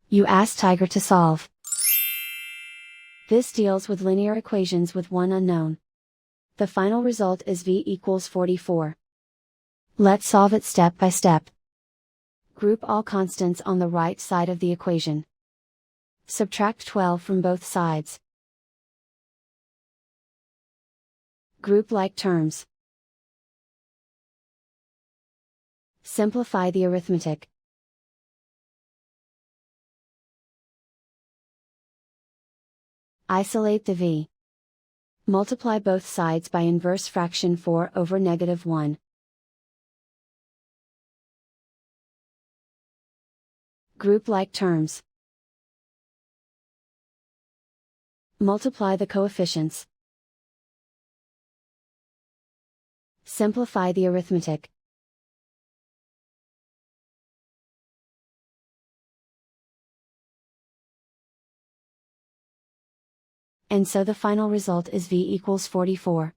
You ask Tiger to solve. This deals with linear equations with one unknown. The final result is v equals 44. Let's solve it step by step. Group all constants on the right side of the equation. Subtract 12 from both sides. Group like terms. Simplify the arithmetic. Isolate the v. Multiply both sides by inverse fraction 4 over -1. Group like terms. Multiply the coefficients. Simplify the arithmetic. And so the final result is v equals 44.